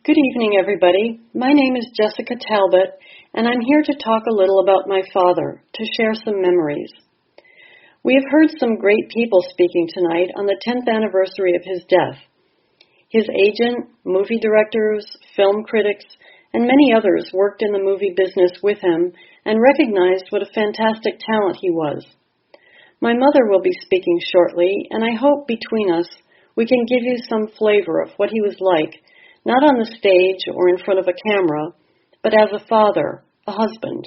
Good evening, everybody. My name is Jessica Talbot, and I'm here to talk a little about my father, to share some memories. We have heard some great people speaking tonight on the 10th anniversary of his death. His agent, movie directors, film critics, and many others worked in the movie business with him and recognized what a fantastic talent he was. My mother will be speaking shortly, and I hope between us we can give you some flavor of what he was like, not on the stage or in front of a camera, but as a father, a husband,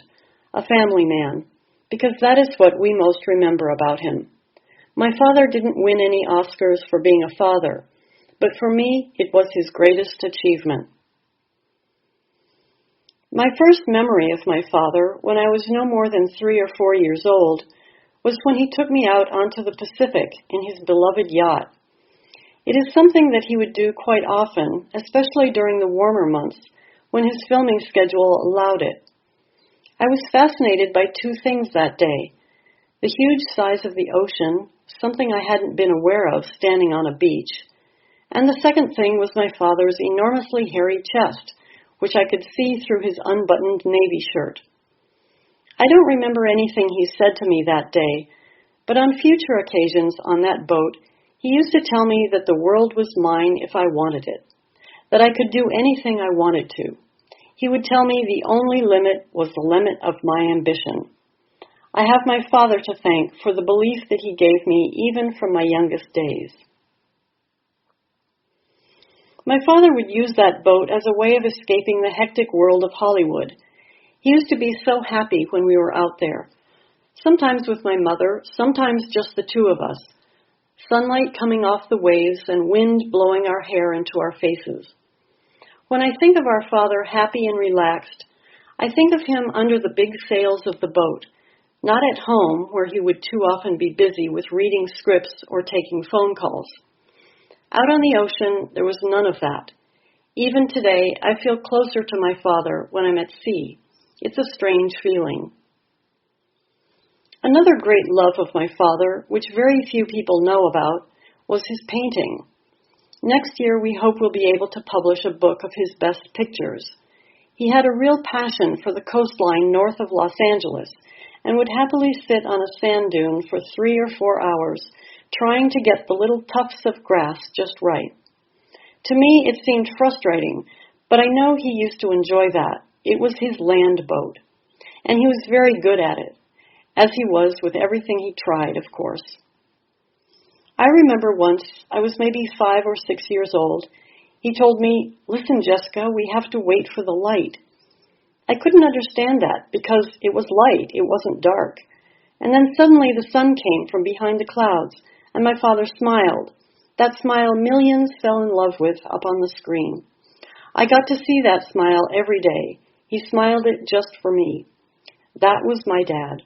a family man, because that is what we most remember about him. My father didn't win any Oscars for being a father, but for me, it was his greatest achievement. My first memory of my father, when I was no more than 3 or 4 years old, was when he took me out onto the Pacific in his beloved yacht. It is something that he would do quite often, especially during the warmer months, when his filming schedule allowed it. I was fascinated by two things that day: the huge size of the ocean, something I hadn't been aware of standing on a beach, and the second thing was my father's enormously hairy chest, which I could see through his unbuttoned navy shirt. I don't remember anything he said to me that day, but on future occasions on that boat, he used to tell me that the world was mine if I wanted it, that I could do anything I wanted to. He would tell me the only limit was the limit of my ambition. I have my father to thank for the belief that he gave me even from my youngest days. My father would use that boat as a way of escaping the hectic world of Hollywood. He used to be so happy when we were out there, sometimes with my mother, sometimes just the two of us. Sunlight coming off the waves and wind blowing our hair into our faces. When I think of our father happy and relaxed, I think of him under the big sails of the boat, not at home where he would too often be busy with reading scripts or taking phone calls. Out on the ocean, there was none of that. Even today, I feel closer to my father when I'm at sea. It's a strange feeling. Another great love of my father, which very few people know about, was his painting. Next year, we hope we'll be able to publish a book of his best pictures. He had a real passion for the coastline north of Los Angeles and would happily sit on a sand dune for 3 or 4 hours, trying to get the little tufts of grass just right. To me, it seemed frustrating, but I know he used to enjoy that. It was his land boat, and he was very good at it, as he was with everything he tried, of course. I remember once, I was maybe 5 or 6 years old, he told me, "Listen, Jessica, we have to wait for the light." I couldn't understand that because it was light, it wasn't dark. And then suddenly the sun came from behind the clouds, and my father smiled. That smile millions fell in love with up on the screen. I got to see that smile every day. He smiled it just for me. That was my dad.